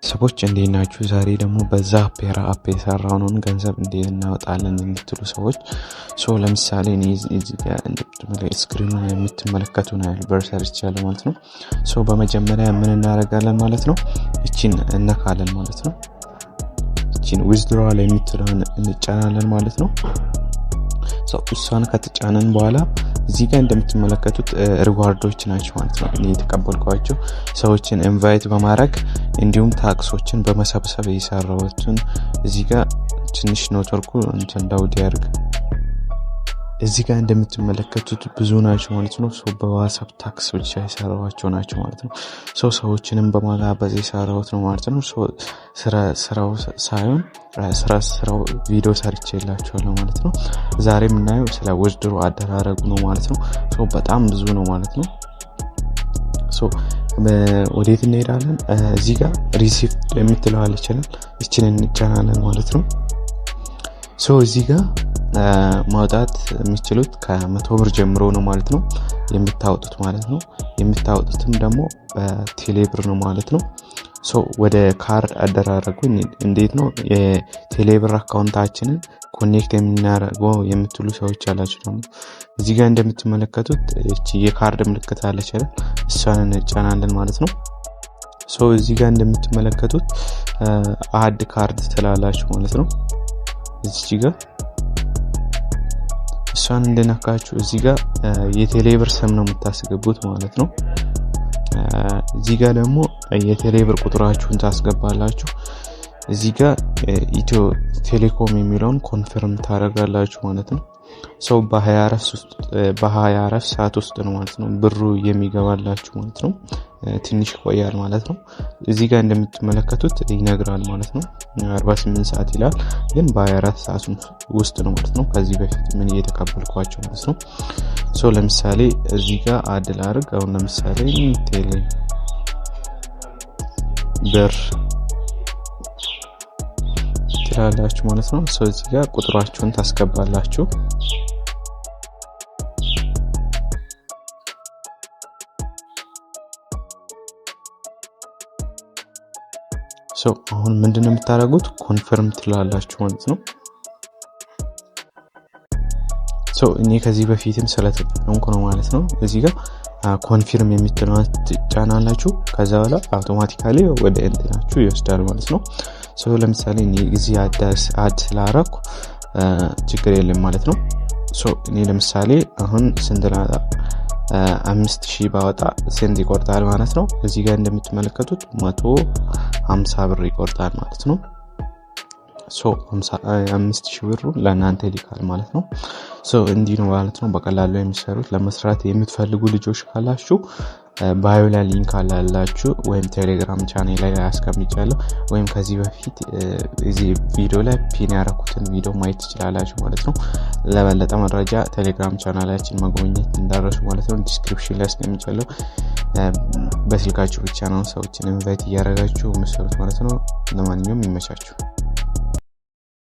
ሰዎች እንዴት ናችሁ? ዛሬ ደግሞ በዛፔራ አፕ የሰራውን ገንዘብ እንዴት እናወጣለን የምትሉ ሰዎች ለምሳሌ እኔ እዚህ ጋር ስክሪኑ የምትመለከቱ ነው ቨርሰር ይቻላል ማለት ነው። በመጀመሪያ ምን እናደርጋለን ማለት ነው? እቺን እነካለን ማለት ነው። እቺን ዊዝድሮዋል የምትለውን እንጫናለን ማለት ነው። እሷን ከተጫነን በኋላ እዚህ ጋር እንደምትመለከቱት ሪዋርዶች ናቸው ማለት ነው። እኔ የተቀበልኳቸው ሰዎችን ኢንቫይት በማድረግ እንዲሁም ታክሶችን በመሰብሰብ የሰራሁትን እዚህ ጋር ትንሽ ኔትወርኩ ዳውድ ያርግ። እዚህ ጋር እንደምትመለከቱት ብዙ ናቸው ማለት ነው። በዋትስአፕ ታክስ ብቻ የሰራኋቸው ናቸው ማለት ነው። ሰዎችንም በማጋበዝ የሰራሁት ነው ማለት ነው። ስራው ሳይሆን ስራው ቪዲዮ ሰርቼላችኋለሁ ማለት ነው። ዛሬ የምናየው ስለ ዊዝድሮ አደራረጉ ነው ማለት ነው። በጣም ብዙ ነው ማለት ነው። ወዴት እንሄዳለን? እዚህ ጋር ሪሲፕት የምትለው አለችልን እቺን እንጫናለን ማለት ነው። እዚህ ጋር ማውጣት የሚችሉት ከ100 ብር ጀምሮ ነው ማለት ነው የምታወጡት ማለት ነው። የምታወጡትም ደግሞ በቴሌብር ነው ማለት ነው። ወደ ካርድ አደራረጉ እንዴት ነው የቴሌብር አካውንታችንን ኮኔክት የምናደርገው የምትሉ ሰዎች አላችሁ ደግሞ እዚህ ጋር እንደምትመለከቱት እቺ የካርድ ምልክት አለች አይደል? እሷን እንጫናለን ማለት ነው። እዚህ ጋር እንደምትመለከቱት አድ ካርድ ትላላችሁ ማለት ነው። እዚህ ጋር እሷን እንደነካችሁ እዚህ ጋር የቴሌብር ስም ነው የምታስገቡት ማለት ነው። እዚህ ጋር ደግሞ የቴሌብር ቁጥራችሁን ታስገባላችሁ። እዚህ ጋር ኢትዮ ቴሌኮም የሚለውን ኮንፈርም ታደርጋላችሁ ማለት ነው። በ24 ሰዓት ውስጥ ነው ማለት ነው ብሩ የሚገባላችሁ ማለት ነው። ትንሽ ቆያል ማለት ነው። እዚህ ጋር እንደምትመለከቱት ይነግራል ማለት ነው 48 ሰዓት ይላል፣ ግን በ24 ሰዓት ውስጥ ነው ማለት ነው። ከዚህ በፊት ምን እየተቀበልኳቸው ማለት ነው። ለምሳሌ እዚህ ጋር አድል አድርግ። አሁን ለምሳሌ ቴሌ ብር ትላላችሁ ማለት ነው። እዚህ ጋር ቁጥራችሁን ታስገባላችሁ። አሁን ምንድነው የምታደርጉት? ኮንፈርም ትላላችሁ ማለት ነው። እኔ ከዚህ በፊትም ስለተጠቀምኩ ነው ማለት ነው። እዚህ ጋር ኮንፊርም የምትለውን ትጫናላችሁ። ከዛ በኋላ አውቶማቲካሊ ወደ እንትናችሁ ይወስዳል ማለት ነው። ለምሳሌ እኔ እዚህ አድ ስላደረኩ ችግር የለም ማለት ነው። እኔ ለምሳሌ አሁን ስንት 5000 ባወጣ ስንት ይቆርጣል ማለት ነው? እዚህ ጋር እንደምትመለከቱት 150 ብር ይቆርጣል ማለት ነው። 5000 ብሩ ለእናንተ ይልካል ማለት ነው። እንዲህ ነው ማለት ነው በቀላሉ የሚሰሩት። ለመስራት የምትፈልጉ ልጆች ካላችሁ ባዮ ላይ ሊንክ አላላችሁ ወይም ቴሌግራም ቻናል ላይ አስቀምጫለሁ፣ ወይም ከዚህ በፊት እዚህ ቪዲዮ ላይ ፒን ያደረኩትን ቪዲዮ ማየት ትችላላችሁ ማለት ነው። ለበለጠ መረጃ ቴሌግራም ቻናላችን መጎብኘት እንዳትረሱ ማለት ነው። ዲስክሪፕሽን ላይ አስቀምጫለሁ። በስልካችሁ ብቻ ነው ሰዎችን ኢንቫይት እያደረጋችሁ መስራት ማለት ነው። ለማንኛውም ይመቻችሁ።